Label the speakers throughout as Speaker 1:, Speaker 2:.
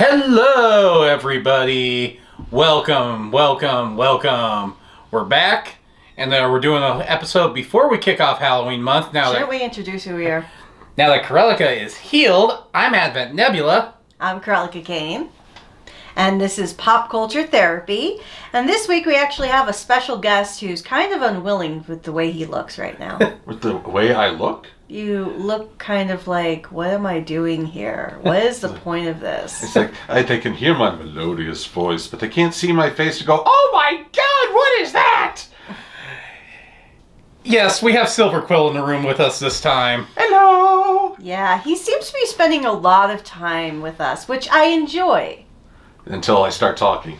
Speaker 1: Hello, everybody. Welcome. We're back, and we're doing an episode before we kick off Halloween month.
Speaker 2: Shouldn't we introduce who we are?
Speaker 1: Now that Corellica is healed, I'm Advent Nebula.
Speaker 2: I'm Corellica Kane, and this is Pop Culture Therapy. And this week we actually have a special guest who's kind of unwilling with the way he looks right now.
Speaker 3: With the way I look?
Speaker 2: You look kind of like, what am I doing here? What is the point of this?
Speaker 3: It's like they can hear my melodious voice, but they can't see my face to go, oh my god, what is that?
Speaker 1: Yes, we have Silver Quill in the room with us this time.
Speaker 3: Hello!
Speaker 2: Yeah, he seems to be spending a lot of time with us, which I enjoy.
Speaker 3: Until I start talking.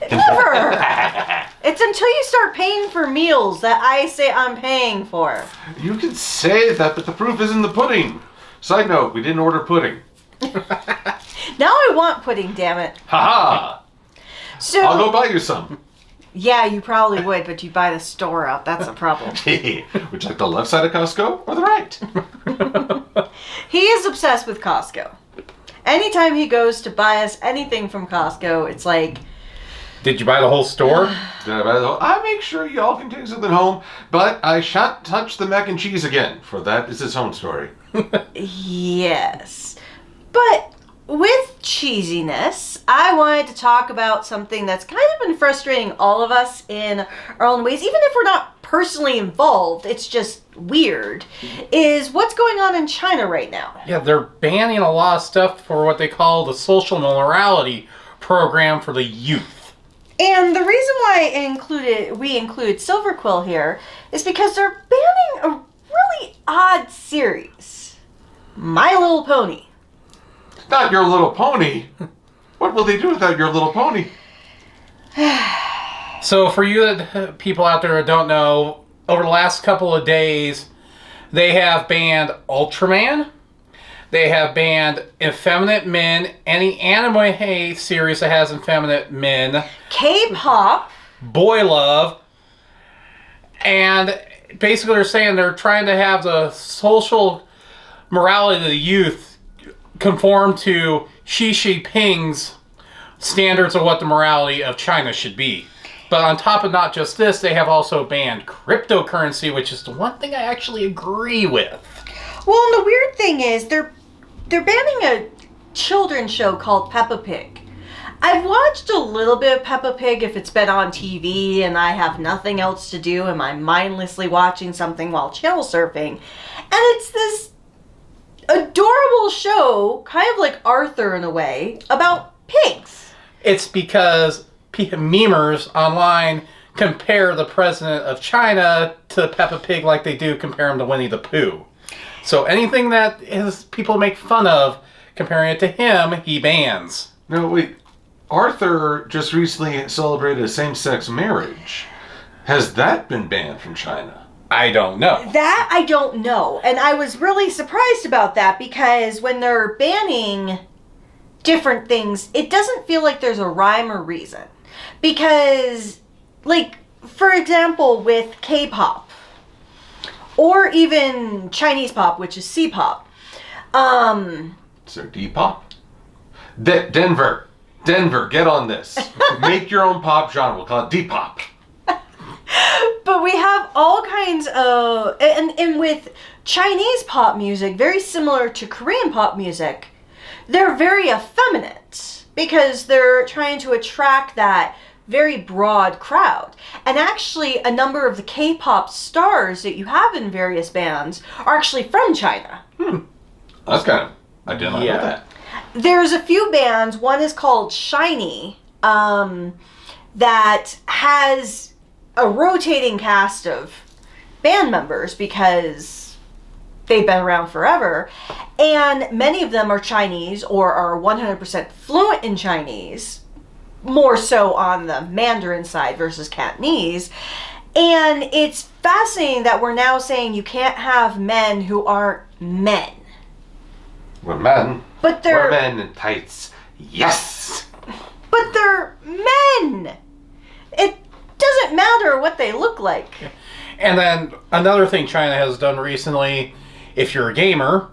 Speaker 2: Never! It's until you start paying for meals that I say I'm paying for.
Speaker 3: You can say that, but the proof is in the pudding. Side note, we didn't order pudding.
Speaker 2: Now I want pudding, damn it.
Speaker 3: Ha-ha!
Speaker 2: So,
Speaker 3: I'll go buy you some.
Speaker 2: yeah, you probably would, but you buy the store out. That's a problem.
Speaker 3: Would you like the left side of Costco or the right?
Speaker 2: He is obsessed with Costco. Anytime he goes to buy us anything from Costco, it's like...
Speaker 1: Did you buy the whole store?
Speaker 3: Did I buy the whole... I make sure y'all can take something home, but I shan't touch the mac and cheese again, for that is its own story.
Speaker 2: Yes. But with cheesiness, I wanted to talk about something that's kind of been frustrating all of us in our own ways, even if we're not personally involved, it's just weird, is what's going on in China right now.
Speaker 1: Yeah, they're banning a lot of stuff for what they call the social morality program for the youth.
Speaker 2: And the reason why we included Silver Quill here is because they're banning a really odd series. My Little Pony.
Speaker 3: Not Your Little Pony. What will they do without Your Little Pony?
Speaker 1: So for you people out there that don't know, over the last couple of days, they have banned Ultraman. They have banned effeminate men, any anime series that has effeminate men.
Speaker 2: K-pop.
Speaker 1: Boy love. And basically they're saying they're trying to have the social morality of the youth conform to Xi Jinping's standards of what the morality of China should be. But on top of not just this, they have also banned cryptocurrency, which is the one thing I actually agree with.
Speaker 2: Well, and the weird thing is they're banning a children's show called Peppa Pig. I've watched a little bit of Peppa Pig if it's been on TV and I have nothing else to do and I'm mindlessly watching something while channel surfing. And it's this adorable show, kind of like Arthur in a way, about pigs.
Speaker 1: It's because memers online compare the president of China to Peppa Pig like they do compare him to Winnie the Pooh. So anything that is people make fun of, comparing it to him, he bans.
Speaker 3: No, wait. Arthur just recently celebrated a same-sex marriage. Has that been banned from China?
Speaker 1: I don't know.
Speaker 2: That I don't know. And I was really surprised about that because when they're banning different things, it doesn't feel like there's a rhyme or reason. Because, like, for example, with K-pop, or even Chinese pop, which is C-pop.
Speaker 3: Is there D-pop? Denver, get on this. Make your own pop genre. We'll call it D-pop.
Speaker 2: But we have all kinds of... And with Chinese pop music, very similar to Korean pop music, they're very effeminate because they're trying to attract that very broad crowd. And actually, a number of the K-pop stars that you have in various bands are actually from China.
Speaker 3: That's kind of... I did not know that.
Speaker 2: There's a few bands. One is called Shiny, that has a rotating cast of band members because they've been around forever. And many of them are Chinese or are 100% fluent in Chinese. More so on the Mandarin side versus Cantonese. And it's fascinating that we're now saying you can't have men who aren't men.
Speaker 3: We're men.
Speaker 2: But they're...
Speaker 3: We're men in tights. Yes!
Speaker 2: But they're men! It doesn't matter what they look like.
Speaker 1: And then another thing China has done recently, if you're a gamer,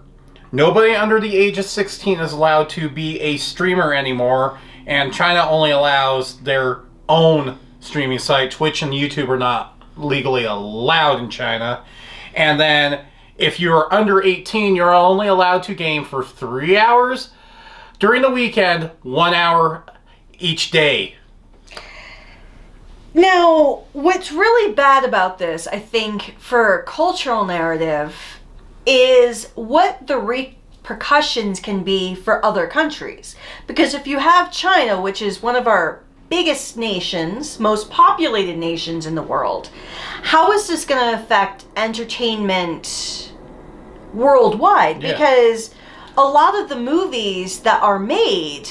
Speaker 1: nobody under the age of 16 is allowed to be a streamer anymore, and China only allows their own streaming site. Twitch and YouTube are not legally allowed in China. And then if you're under 18, you're only allowed to game for 3 hours during the weekend, 1 hour each day.
Speaker 2: Now, what's really bad about this, I think, for cultural narrative, is what the repercussions can be for other countries. Because if you have China, which is one of our biggest nations, most populated nations in the world, how is this going to affect entertainment worldwide?
Speaker 1: Yeah.
Speaker 2: Because a lot of the movies that are made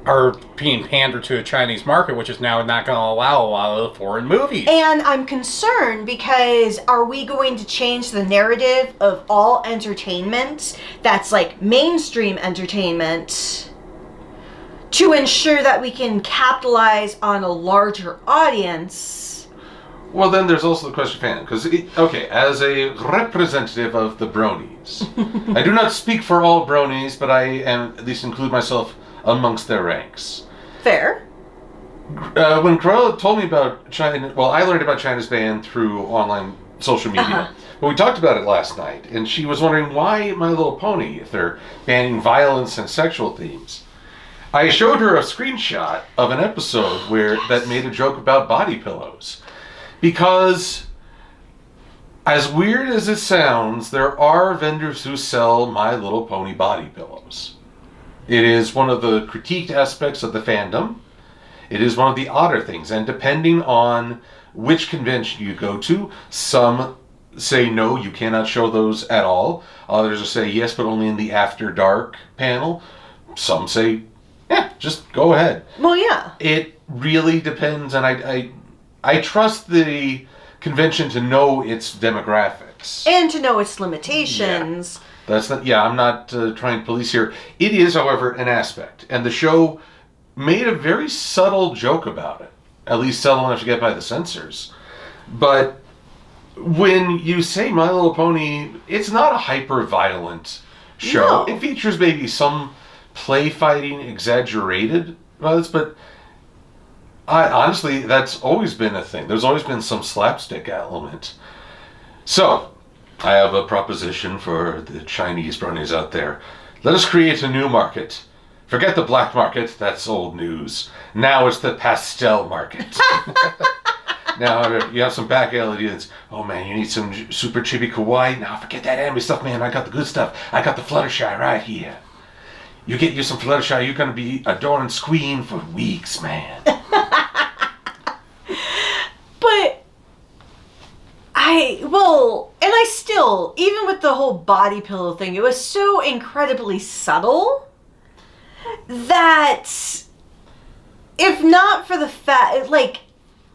Speaker 1: are being pandered to a Chinese market, which is now not going to allow a lot of the foreign movies.
Speaker 2: And I'm concerned because are we going to change the narrative of all entertainment that's like mainstream entertainment to ensure that we can capitalize on a larger audience?
Speaker 3: Well, then there's also the question of fandom. Because, okay, as a representative of the Bronies, I do not speak for all Bronies, but I am at least include myself amongst their ranks.
Speaker 2: Fair.
Speaker 3: When Corella told me about China, well, I learned about China's ban through online social media. But we talked about it last night, and she was wondering why My Little Pony, if they're banning violence and sexual themes. I showed her a screenshot of an episode that made a joke about body pillows. Because, as weird as it sounds, there are vendors who sell My Little Pony body pillows. It is one of the critiqued aspects of the fandom. It is one of the odder things. And depending on which convention you go to, some say no, you cannot show those at all. Others will say yes, but only in the After Dark panel. Some say, yeah, just go ahead.
Speaker 2: Well, yeah.
Speaker 3: It really depends, and I trust the convention to know its demographics.
Speaker 2: And to know its limitations.
Speaker 3: Yeah. That's not. Yeah, I'm not trying to police here. It is, however, an aspect, and the show made a very subtle joke about it. At least subtle enough to get by the censors. But when you say My Little Pony, it's not a hyper-violent show.
Speaker 2: No.
Speaker 3: It features maybe some play fighting, exaggerated violence, but honestly, that's always been a thing. There's always been some slapstick element. So, I have a proposition for the Chinese bronies out there. Let us create a new market. Forget the black market, that's old news. Now it's the pastel market. Now you have some back aliens. Oh man, you need some super chibi kawaii. Now forget that anime stuff, man. I got the good stuff. I got the Fluttershy right here. You get you some Fluttershy, you're gonna be adoring Squeen for weeks, man.
Speaker 2: But and I still, even with the whole body pillow thing, it was so incredibly subtle that if not for the fact, like,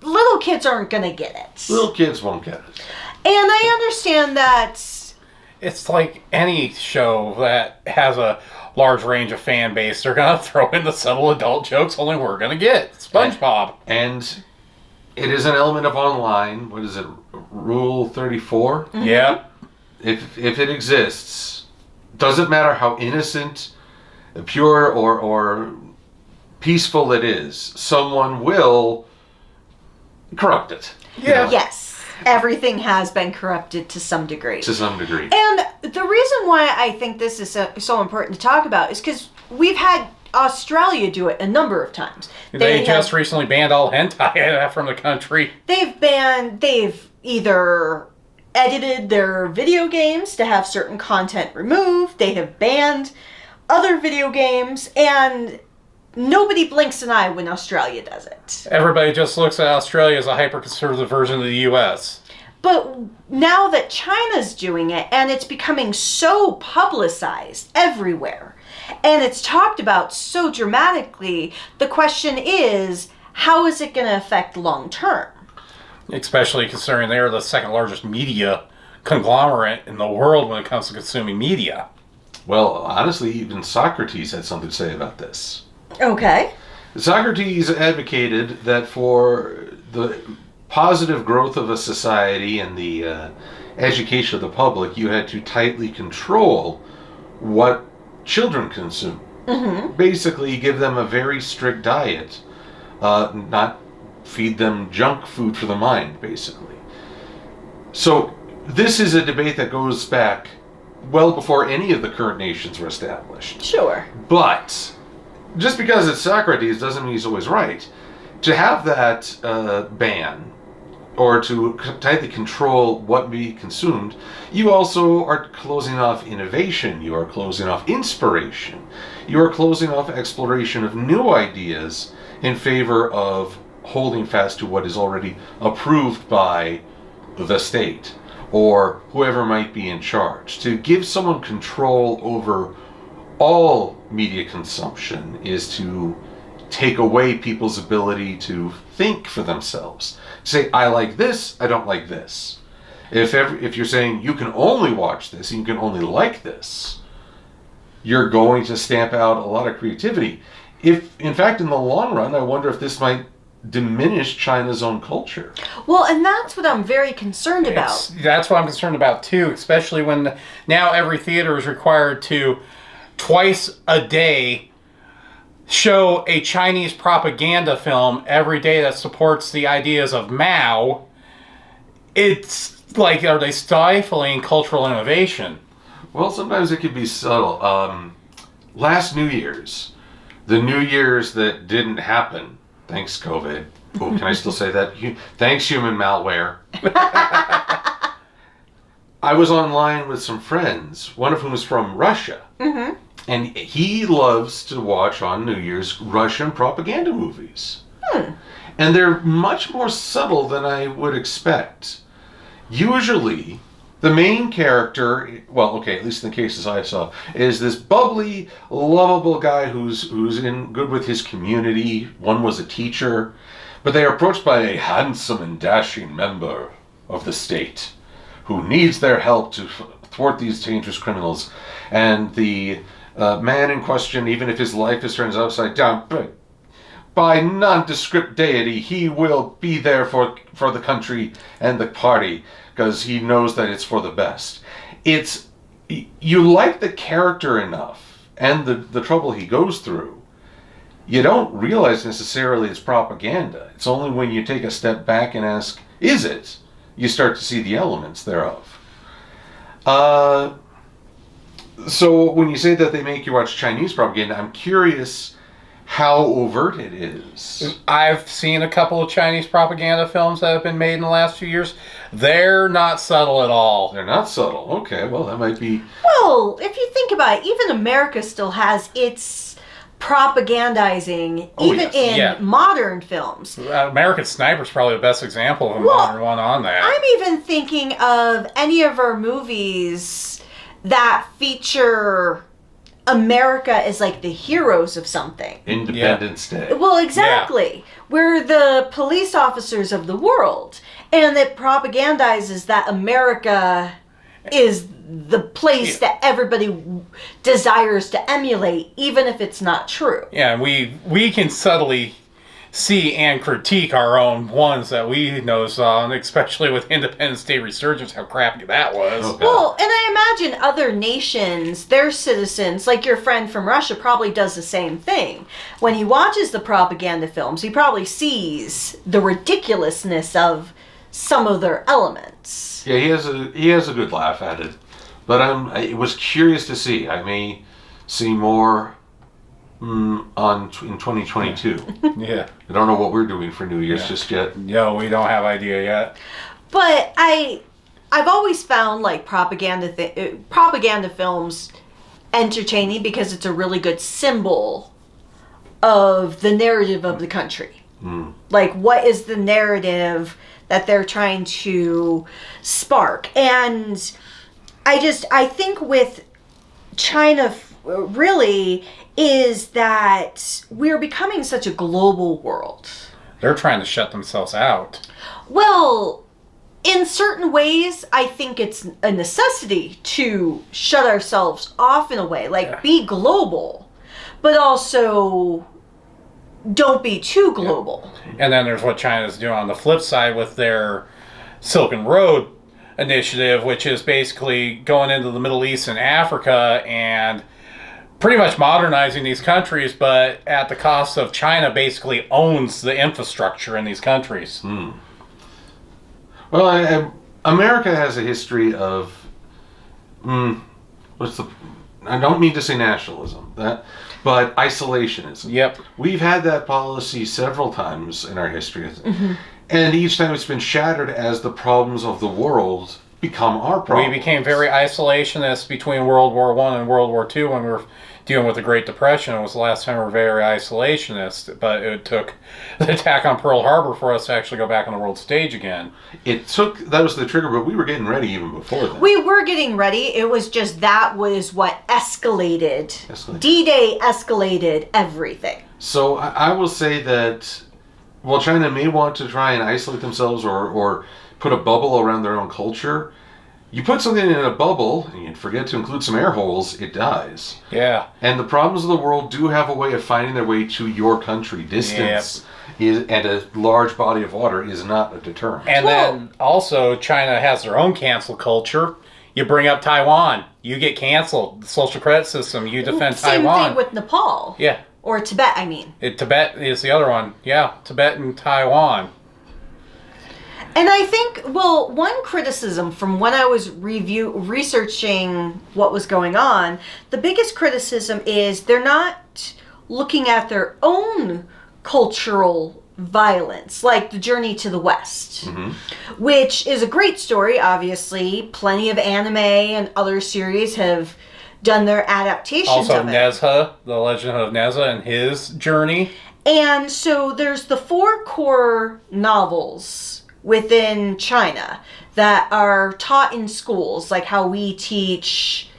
Speaker 2: little kids aren't gonna get it.
Speaker 3: Little kids won't get it.
Speaker 2: And I understand that.
Speaker 1: It's like any show that has a large range of fan base, they're gonna throw in the subtle adult jokes only we're gonna get. SpongeBob.
Speaker 3: And it is an element of online. What is it? Rule 34?
Speaker 2: Mm-hmm.
Speaker 1: Yeah.
Speaker 3: If it exists, doesn't matter how innocent, pure, or peaceful it is, someone will corrupt it.
Speaker 1: Yeah.
Speaker 2: Yes. Everything has been corrupted to some degree.
Speaker 3: To some degree.
Speaker 2: And the reason why I think this is so important to talk about is because we've had Australia do it a number of times.
Speaker 1: They just recently banned all hentai from the country.
Speaker 2: They've either edited their video games to have certain content removed, they have banned other video games, and nobody blinks an eye when Australia does it.
Speaker 1: Everybody just looks at Australia as a hyper-conservative version of the U.S.
Speaker 2: But now that China's doing it, and it's becoming so publicized everywhere, and it's talked about so dramatically, the question is, how is it going to affect long term?
Speaker 1: Especially considering they're the second largest media conglomerate in the world when it comes to consuming media.
Speaker 3: Well, honestly, even Socrates had something to say about this.
Speaker 2: Okay.
Speaker 3: Socrates advocated that for the positive growth of a society and the education of the public, you had to tightly control what children consume.
Speaker 2: Mm-hmm.
Speaker 3: Basically, give them a very strict diet, not feed them junk food for the mind, basically. So this is a debate that goes back well before any of the current nations were established.
Speaker 2: Sure.
Speaker 3: But just because it's Socrates doesn't mean he's always right. To have that ban, or to tightly control what be consumed, you also are closing off innovation, you are closing off inspiration, you are closing off exploration of new ideas in favor of holding fast to what is already approved by the state or whoever might be in charge. To give someone control over all media consumption is to take away people's ability to think for themselves. Say, I like this, I don't like this. If you're saying you can only watch this, you can only like this, you're going to stamp out a lot of creativity. If, in fact, in the long run, I wonder if this might diminish China's own culture.
Speaker 2: Well, and that's what I'm very concerned about.
Speaker 1: That's what I'm concerned about too, especially when now every theater is required to twice a day show a Chinese propaganda film every day that supports the ideas of Mao. It's like, are they stifling cultural innovation?
Speaker 3: Well, sometimes it could be subtle. Last New Year's, the New Year's that didn't happen, thanks COVID. Oh, can I still say that? Thanks human malware. I was online with some friends, one of whom is from Russia.
Speaker 2: Mm-hmm.
Speaker 3: And he loves to watch on New Year's Russian propaganda movies. And they're much more subtle than I would expect. Usually, the main character, well, okay, at least in the cases I saw, is this bubbly, lovable guy who's in good with his community. One was a teacher. But they are approached by a handsome and dashing member of the state who needs their help to thwart these dangerous criminals. And the man in question, even if his life is turned upside down, by nondescript deity, he will be there for the country and the party, because he knows that it's for the best. You like the character enough, and the trouble he goes through, you don't realize necessarily it's propaganda. It's only when you take a step back and ask, is it? You start to see the elements thereof. So when you say that they make you watch Chinese propaganda, I'm curious how overt it is.
Speaker 1: I've seen a couple of Chinese propaganda films that have been made in the last few years. They're not subtle at all.
Speaker 3: They're not subtle. Okay, well, that might be...
Speaker 2: Well, if you think about it, even America still has its propagandizing, in modern films.
Speaker 1: American Sniper's probably the best example of a modern one on that.
Speaker 2: I'm even thinking of any of our movies that feature America as like the heroes of something.
Speaker 3: Independence Day.
Speaker 2: Well, exactly. Yeah. We're the police officers of the world. And it propagandizes that America is the place that everybody desires to emulate, even if it's not true.
Speaker 1: Yeah, we can subtly see and critique our own ones that we notice on, especially with Independence Day Resurgence, how crappy that was.
Speaker 3: Okay.
Speaker 2: Well, and I imagine other nations, their citizens, like your friend from Russia, probably does the same thing. When he watches the propaganda films, he probably sees the ridiculousness of some of their elements.
Speaker 3: Yeah, he has a good laugh at it. But I was curious to see. I may see more in 2022.
Speaker 1: Yeah.
Speaker 3: I don't know what we're doing for New Year's just yet.
Speaker 1: No, we don't have idea yet.
Speaker 2: But I've always found like propaganda films entertaining because it's a really good symbol of the narrative of the country. Like, what is the narrative that they're trying to spark? And I think with China really is that we're becoming such a global world.
Speaker 1: They're trying to shut themselves out.
Speaker 2: Well, in certain ways, I think it's a necessity to shut ourselves off in a way. Like, be global, but also don't be too global.
Speaker 1: And then there's what China's doing on the flip side with their Silk Road initiative, which is basically going into the Middle East and Africa and pretty much modernizing these countries, but at the cost of China basically owns the infrastructure in these countries.
Speaker 3: Well, America has a history of I don't mean to say nationalism, but isolationism.
Speaker 1: Yep.
Speaker 3: We've had that policy several times in our history, and each time it's been shattered as the problems of the world become our problems.
Speaker 1: We became very isolationist between World War I and World War II when we were dealing with the Great Depression. It was the last time we were very isolationist, but it took the attack on Pearl Harbor for us to actually go back on the world stage again.
Speaker 3: That was the trigger, but we were getting ready even before that.
Speaker 2: We were getting ready. It was just that was what escalated. D-Day escalated everything.
Speaker 3: So I will say that while China may want to try and isolate themselves or put a bubble around their own culture, you put something in a bubble and you forget to include some air holes, it dies.
Speaker 1: Yeah.
Speaker 3: And the problems of the world do have a way of finding their way to your country. Distance and a large body of water is not a deterrent.
Speaker 1: And then also China has their own cancel culture. You bring up Taiwan, you get canceled. The social credit system, you defend Taiwan.
Speaker 2: Same thing with Nepal.
Speaker 1: Yeah.
Speaker 2: Or Tibet, I mean.
Speaker 1: Tibet is the other one. Yeah, Tibet and Taiwan.
Speaker 2: And I think, well, one criticism from when I was researching what was going on, the biggest criticism is they're not looking at their own cultural violence, like the Journey to the West, which is a great story, obviously. Plenty of anime and other series have done their adaptations
Speaker 1: also
Speaker 2: of it.
Speaker 1: Nezha, the Legend of Nezha and his journey.
Speaker 2: And so there's the 4 core novels within China that are taught in schools, like how we teach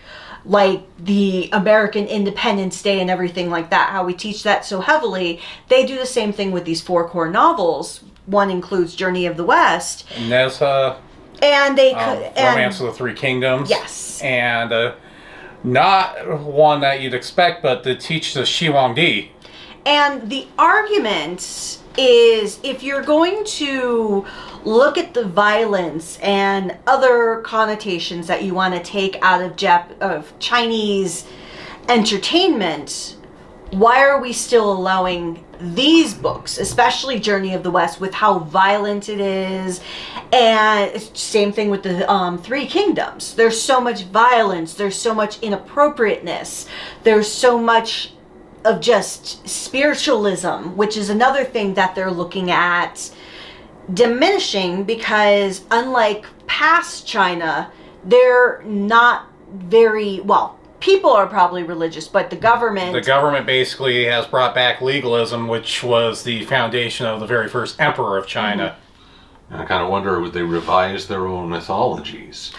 Speaker 2: like the American Independence Day and everything like that, how we teach that so heavily. They do the same thing with these 4 core novels. One includes Journey of the West.
Speaker 1: Nezha.
Speaker 2: And they
Speaker 1: Romance of the Three Kingdoms.
Speaker 2: Yes.
Speaker 1: And not one that you'd expect, but to teach the Shiwangdi.
Speaker 2: And the argument is, if you're going to look at the violence and other connotations that you want to take out of Chinese entertainment, why are we still allowing these books, especially Journey of the West, with how violent it is? And same thing with the Three Kingdoms. There's so much violence, there's so much inappropriateness, there's so much of just spiritualism, which is another thing that they're looking at diminishing, because unlike past China, they're not very, well, people are probably religious, but the government
Speaker 1: basically has brought back legalism, which was the foundation of the very first emperor of China.
Speaker 3: And I kind of wonder, would they revise their own mythologies?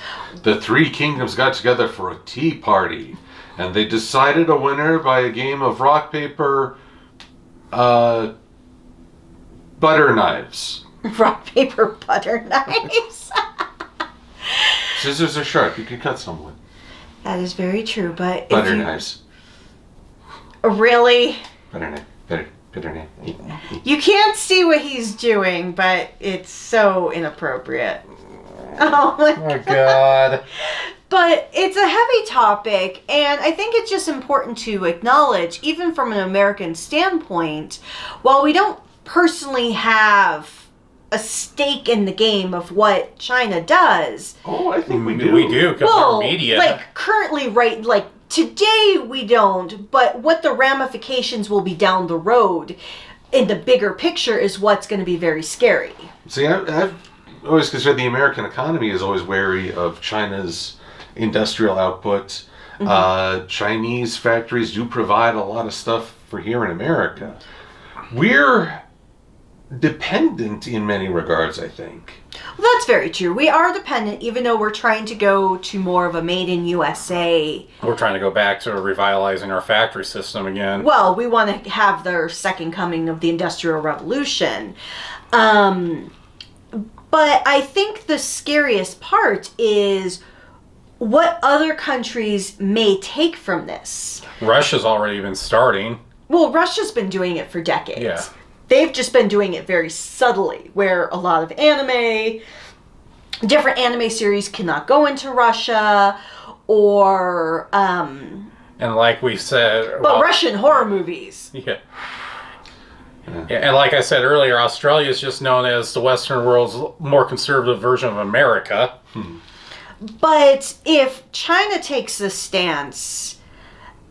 Speaker 3: The Three Kingdoms got together for a tea party, and they decided a winner by a game of rock, paper, butter knives.
Speaker 2: Rock, paper, butter knives.
Speaker 3: Scissors are sharp. You can cut someone.
Speaker 2: That is very true, but
Speaker 3: butter knives.
Speaker 2: Really?
Speaker 3: Butter knife. Butter knife.
Speaker 2: You can't see what he's doing, but it's so inappropriate. Oh my God. But it's a heavy topic, and I think it's just important to acknowledge, even from an American standpoint, while we don't personally have a stake in the game of what China does.
Speaker 3: Oh, I think we do.
Speaker 1: We do, because our media.
Speaker 2: Like currently, right, like today we don't, but what the ramifications will be down the road in the bigger picture is what's going to be very scary.
Speaker 3: See, I've always considered the American economy is always wary of China's industrial output. Chinese factories do provide a lot of stuff for here in America. We're dependent in many regards, I think.
Speaker 2: Well, that's very true. We are dependent, even though we're trying to go to more of a made in USA.
Speaker 1: We're trying to go back to revitalizing our factory system again.
Speaker 2: Well, we want to have the second coming of the Industrial Revolution. But I think the scariest part is what other countries may take from this.
Speaker 1: Russia's already been starting.
Speaker 2: Well, Russia's been doing it for decades.
Speaker 1: Yeah.
Speaker 2: They've just been doing it very subtly, where a lot of anime, different anime series cannot go into Russia, or
Speaker 1: And like we said...
Speaker 2: but Russian horror movies.
Speaker 1: Yeah. Yeah, and like I said earlier, Australia is just known as the Western world's more conservative version of America.
Speaker 2: But if China takes this stance,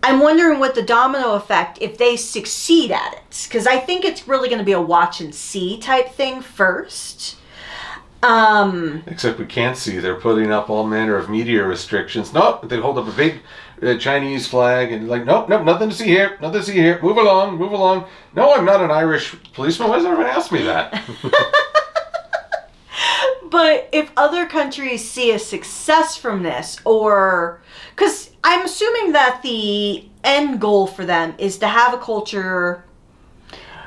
Speaker 2: I'm wondering what the domino effect, if they succeed at it. Because I think it's really going to be a watch and see type thing first.
Speaker 3: Except we can't see. They're putting up all manner of media restrictions. Nope, they hold up a big Chinese flag and like, nope, nothing to see here. Nothing to see here. Move along, move along. No, I'm not an Irish policeman. Why has everyone asked me that?
Speaker 2: But if other countries see a success from this, or... Because I'm assuming that the end goal for them is to have a culture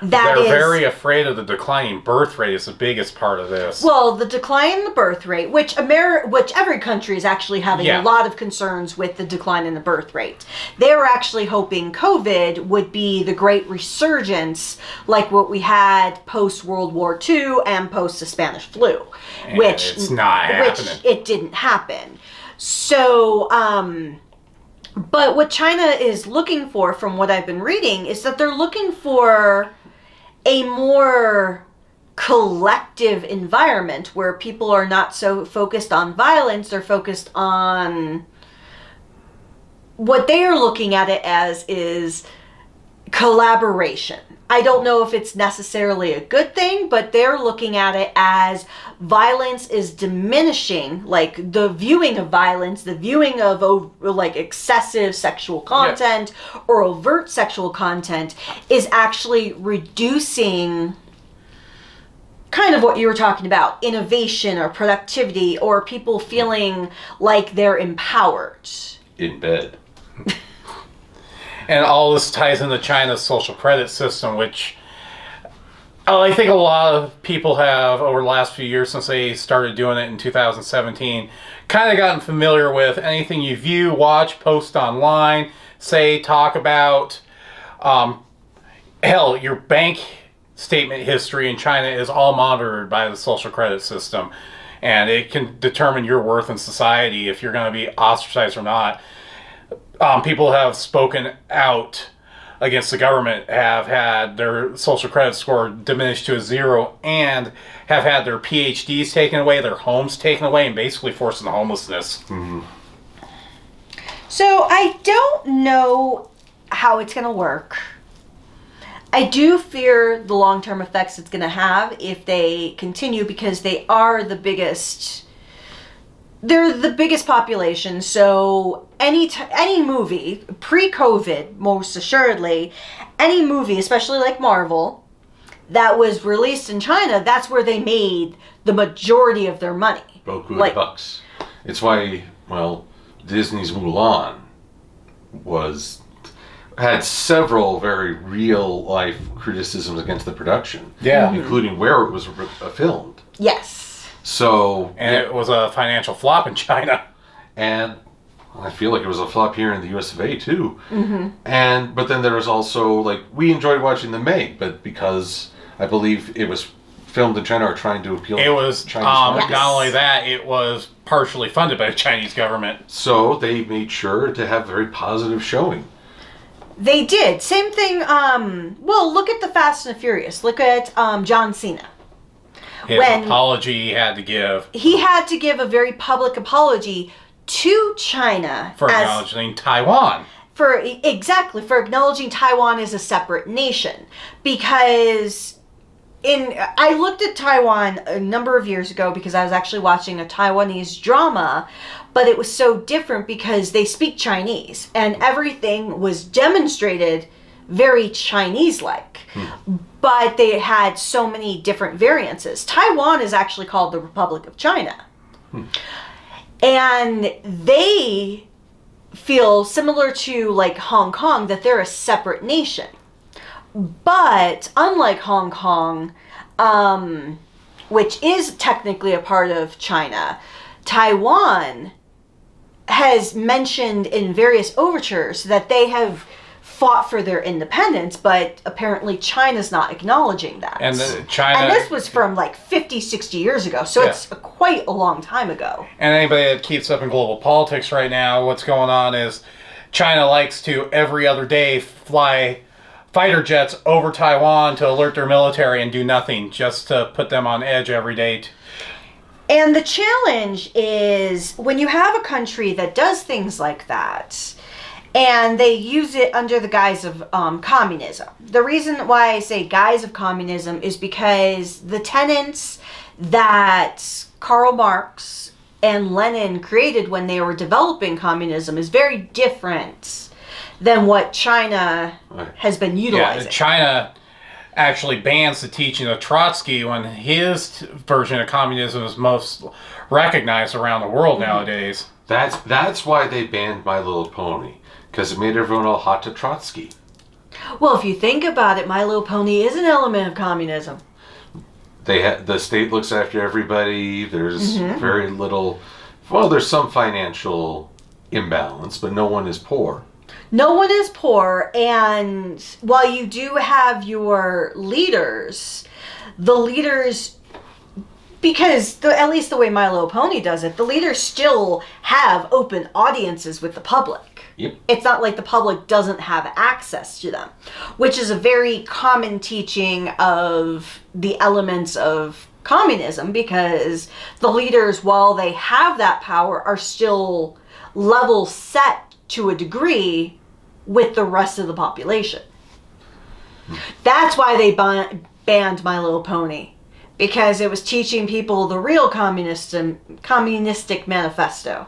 Speaker 2: that
Speaker 1: They're very afraid of the declining birth rate is the biggest part of this.
Speaker 2: Well, the decline in the birth rate, which every country is actually having a lot of concerns with the decline in the birth rate. They were actually hoping COVID would be the great resurgence like what we had post-World War II and post the Spanish flu.
Speaker 1: And it's not happening.
Speaker 2: Which it didn't happen. So, but what China is looking for, from what I've been reading, is that they're looking for a more collective environment where people are not so focused on violence. They're focused on what they are looking at it as is collaboration. I don't know if it's necessarily a good thing, but they're looking at it as violence is diminishing, like the viewing of violence, the viewing of like excessive sexual content or overt sexual content is actually reducing kind of what you were talking about, innovation or productivity or people feeling like they're empowered.
Speaker 3: In bed.
Speaker 1: And all this ties into China's social credit system, which I think a lot of people have, over the last few years since they started doing it in 2017, kind of gotten familiar with anything you view, watch, post online, say, talk about. Hell, your bank statement history in China is all monitored by the social credit system. And it can determine your worth in society, if you're going to be ostracized or not. People have spoken out against the government, have had their social credit score diminished to a 0, and have had their PhDs taken away, their homes taken away, and basically forced into homelessness.
Speaker 3: Mm-hmm.
Speaker 2: So I don't know how it's going to work. I do fear the long-term effects it's going to have if they continue, because they are the biggest... They're the biggest population, so any movie, pre-COVID, most assuredly, any movie, especially like Marvel, that was released in China, that's where they made the majority of their money.
Speaker 3: Boku of the bucks. It's why, well, Disney's Mulan had several very real-life criticisms against the production.
Speaker 1: Yeah.
Speaker 3: Including where it was filmed.
Speaker 2: Yes.
Speaker 1: And it was a financial flop in China.
Speaker 3: And I feel like it was a flop here in the US of A too.
Speaker 2: Mm-hmm.
Speaker 3: But then there was also, like, we enjoyed watching The Meg, but because I believe it was filmed in China or trying to appeal
Speaker 1: to Chinese
Speaker 3: markets.
Speaker 1: Not only that, it was partially funded by the Chinese government.
Speaker 3: So they made sure to have very positive showing.
Speaker 2: They did. Same thing, well, look at the Fast and the Furious. Look at John Cena.
Speaker 1: His apology he had to give.
Speaker 2: He had to give a very public apology to China.
Speaker 1: For acknowledging Taiwan.
Speaker 2: For acknowledging Taiwan as a separate nation. Because I looked at Taiwan a number of years ago because I was actually watching a Taiwanese drama, but it was so different because they speak Chinese and everything was demonstrated very Chinese-like. But they had so many different variances. Taiwan is actually called the Republic of China. And they feel similar to like Hong Kong, that they're a separate nation. But unlike Hong Kong, which is technically a part of China, Taiwan has mentioned in various overtures that they have fought for their independence, but apparently China's not acknowledging that.
Speaker 1: And China...
Speaker 2: And this was from like 50, 60 years ago, so it's quite a long time ago.
Speaker 1: And anybody that keeps up in global politics right now, what's going on is China likes to, every other day, fly fighter jets over Taiwan to alert their military and do nothing, just to put them on edge every day.
Speaker 2: And the challenge is when you have a country that does things like that, and they use it under the guise of communism. The reason why I say guise of communism is because the tenets that Karl Marx and Lenin created when they were developing communism is very different than what China has been utilizing.
Speaker 1: Yeah, China actually bans the teaching of Trotsky when his version of communism is most recognized around the world nowadays.
Speaker 3: That's why they banned My Little Pony. Because it made everyone all hot to Trotsky.
Speaker 2: Well, if you think about it, My Little Pony is an element of communism.
Speaker 3: The state looks after everybody. There's very little... Well, there's some financial imbalance, but no one is poor.
Speaker 2: No one is poor, and while you do have your leaders, the leaders... Because, at least the way My Little Pony does it, the leaders still have open audiences with the public.
Speaker 3: Yep.
Speaker 2: It's not like the public doesn't have access to them, which is a very common teaching of the elements of communism, because the leaders, while they have that power, are still level set to a degree with the rest of the population. That's why they banned My Little Pony. Because it was teaching people the real communistic manifesto.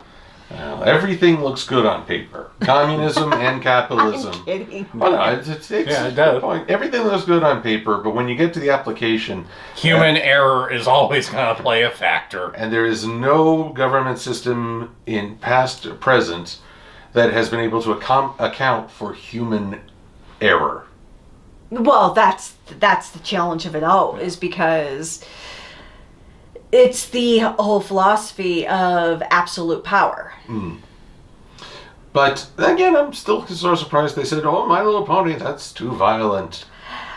Speaker 3: Everything looks good on paper. Communism and capitalism.
Speaker 2: I'm kidding.
Speaker 3: Oh, no, it's
Speaker 1: it does.
Speaker 3: Point. Everything looks good on paper, but when you get to the application...
Speaker 1: Human error is always going to play a factor.
Speaker 3: And there is no government system in past or present that has been able to account for human error.
Speaker 2: Well, that's the challenge of it all, is because it's the whole philosophy of absolute power.
Speaker 3: But again, I'm still so surprised they said, "Oh, My Little Pony, that's too violent."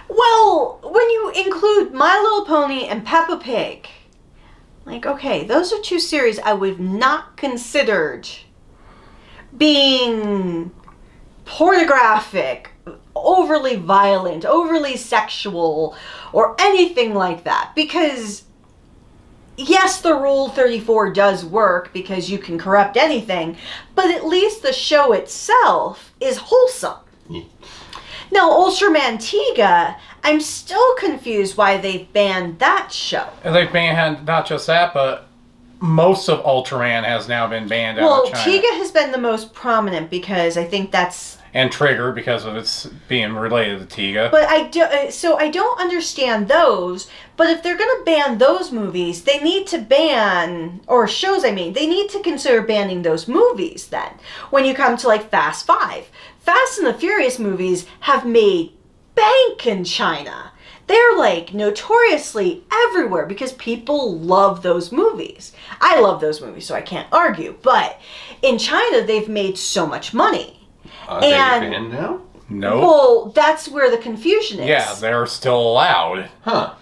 Speaker 2: Well, when you include My Little Pony and Peppa Pig, like, okay, those are two series I would have not considered being pornographic, overly violent, overly sexual, or anything like that. Because, yes, the Rule 34 does work because you can corrupt anything, but at least the show itself is wholesome. Now, Ultraman Tiga, I'm still confused why they've banned that show.
Speaker 1: And they've banned not just that, but most of Ultraman has now been banned out of China.
Speaker 2: Well, Tiga has been the most prominent because I think that's...
Speaker 1: And Trigger, because of its being related to Tiga.
Speaker 2: But I don't understand those. But if they're going to ban those movies, they need to ban, or shows, I mean, they need to consider banning those movies then. When you come to like Fast 5. Fast and the Furious movies have made bank in China. They're like notoriously everywhere because people love those movies. I love those movies, so I can't argue. But in China, they've made so much money.
Speaker 3: Are they banned now?
Speaker 1: No.
Speaker 2: Well, that's where the confusion is.
Speaker 1: Yeah, they're still allowed.
Speaker 3: Huh.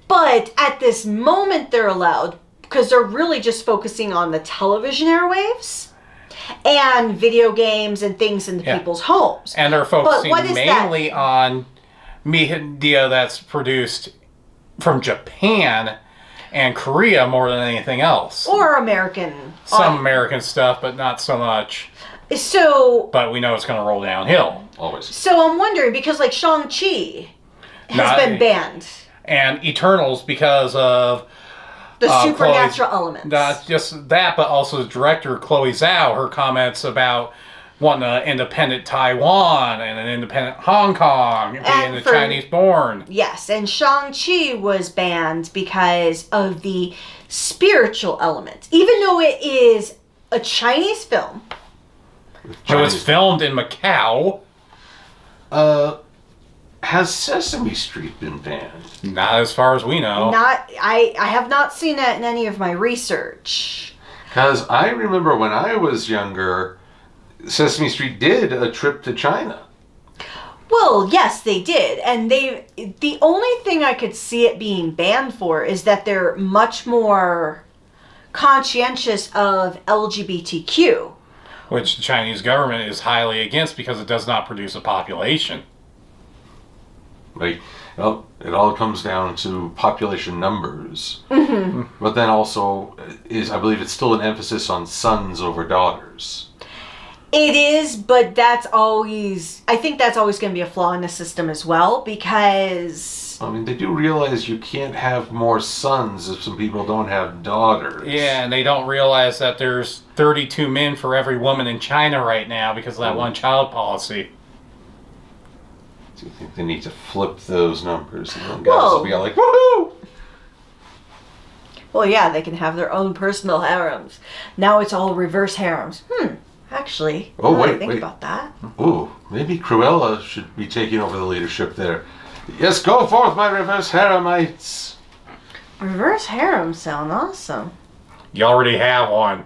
Speaker 2: But at this moment, they're allowed because they're really just focusing on the television airwaves and video games and things in people's homes.
Speaker 1: And they're focusing mainly on media that's produced from Japan and Korea more than anything else.
Speaker 2: Or American.
Speaker 1: Some American stuff, but not so much.
Speaker 2: So...
Speaker 1: But we know it's going to roll downhill.
Speaker 3: Always.
Speaker 2: So I'm wondering, because like Shang-Chi has been banned.
Speaker 1: And Eternals because of...
Speaker 2: The supernatural elements.
Speaker 1: Not just that, but also the director, Chloe Zhao, her comments about wanting an independent Taiwan and an independent Hong Kong, being the Chinese-born.
Speaker 2: Yes, and Shang-Chi was banned because of the spiritual element. Even though it is a Chinese film...
Speaker 1: It was filmed in Macau.
Speaker 3: Has Sesame Street been banned?
Speaker 1: Not as far as we know.
Speaker 2: I have not seen that in any of my research.
Speaker 3: Because I remember when I was younger, Sesame Street did a trip to China.
Speaker 2: Well, yes, they did. And the only thing I could see it being banned for is that they're much more conscientious of LGBTQ.
Speaker 1: Which the Chinese government is highly against because it does not produce a population.
Speaker 3: Like, well, it all comes down to population numbers. Mm-hmm. But then also, I believe it's still an emphasis on sons over daughters.
Speaker 2: It is, but I think that's always going to be a flaw in the system as well, because...
Speaker 3: I mean, they do realize you can't have more sons if some people don't have daughters.
Speaker 1: Yeah, and they don't realize that there's 32 men for every woman in China right now because of that one child policy.
Speaker 3: Do you think they need to flip those numbers? And then guys will be all like, woohoo!
Speaker 2: Well, yeah, they can have their own personal harems. Now it's all reverse harems. Actually, think about that.
Speaker 3: Ooh, maybe Cruella should be taking over the leadership there. Yes, go forth, my reverse haremites!
Speaker 2: Reverse harems sound awesome.
Speaker 1: You already have one.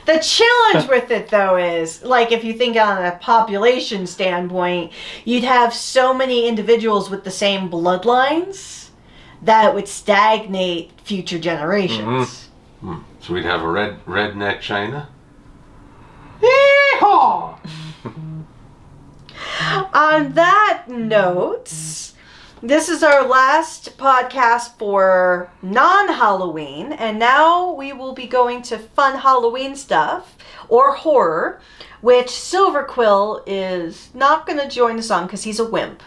Speaker 2: The challenge with it, though, is, like, if you think on a population standpoint, you'd have so many individuals with the same bloodlines that it would stagnate future generations.
Speaker 3: Mm-hmm. So we'd have a redneck China?
Speaker 2: Yeehaw! On that note, this is our last podcast for non-Halloween, and now we will be going to fun Halloween stuff, or horror, which Silverquill is not going to join us on because he's a wimp.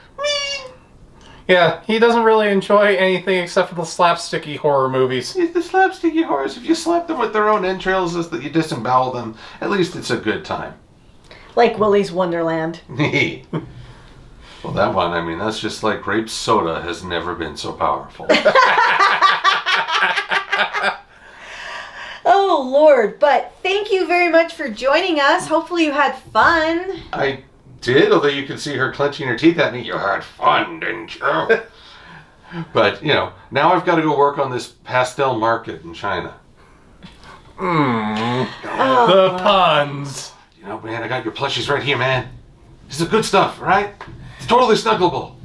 Speaker 1: Yeah, he doesn't really enjoy anything except for the slapsticky horror movies.
Speaker 3: The slapsticky horrors, if you slap them with their own entrails as that you disembowel them, at least it's a good time.
Speaker 2: Like Willy's Wonderland.
Speaker 3: Well, that one, I mean, that's just like grape soda has never been so powerful.
Speaker 2: Oh, Lord. But thank you very much for joining us. Hopefully you had fun.
Speaker 3: I did, although you could see her clenching her teeth at me. You had fun, didn't you? But, now I've got to go work on this pastel market in China.
Speaker 1: The puns.
Speaker 3: Man, I got your plushies right here, man. This is good stuff, right? It's totally snuggleable.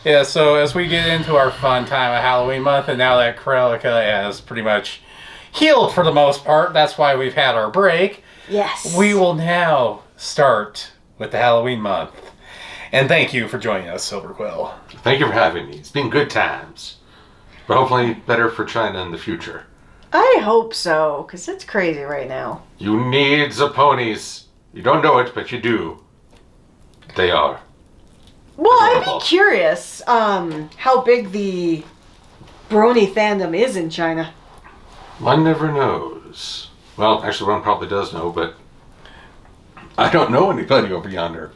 Speaker 1: Yeah, so as we get into our fun time of Halloween month, and now that Krelika has pretty much healed for the most part, that's why we've had our break.
Speaker 2: Yes.
Speaker 1: We will now start with the Halloween month. And thank you for joining us, Silverquill.
Speaker 3: Thank you for having me. It's been good times. But hopefully better for China in the future.
Speaker 2: I hope so, because it's crazy right now.
Speaker 3: You need the ponies. You don't know it, but you do. They are.
Speaker 2: Well, I'd be curious how big the Brony fandom is in China.
Speaker 3: One never knows. Well, actually, one probably does know, but I don't know anybody over yonder.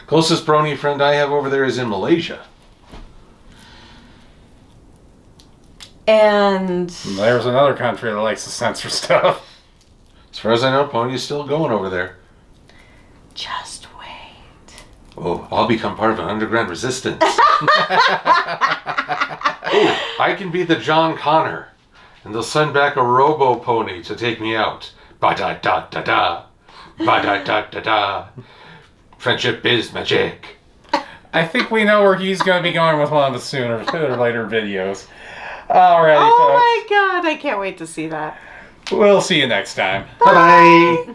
Speaker 3: Closest Brony friend I have over there is in Malaysia.
Speaker 2: And
Speaker 1: there's another country that likes to censor stuff.
Speaker 3: As far as I know, Pony's still going over there.
Speaker 2: Just wait.
Speaker 3: Oh, I'll become part of an underground resistance. Oh, I can be the John Connor, and they'll send back a robo-pony to take me out. Ba-da-da-da-da. Ba-da-da-da-da. Friendship is magic.
Speaker 1: I think we know where he's going to be going with one of the sooner or later videos. Alrighty,
Speaker 2: oh
Speaker 1: folks.
Speaker 2: my god, I can't wait to see that.
Speaker 1: We'll see you next time.
Speaker 3: Bye-bye.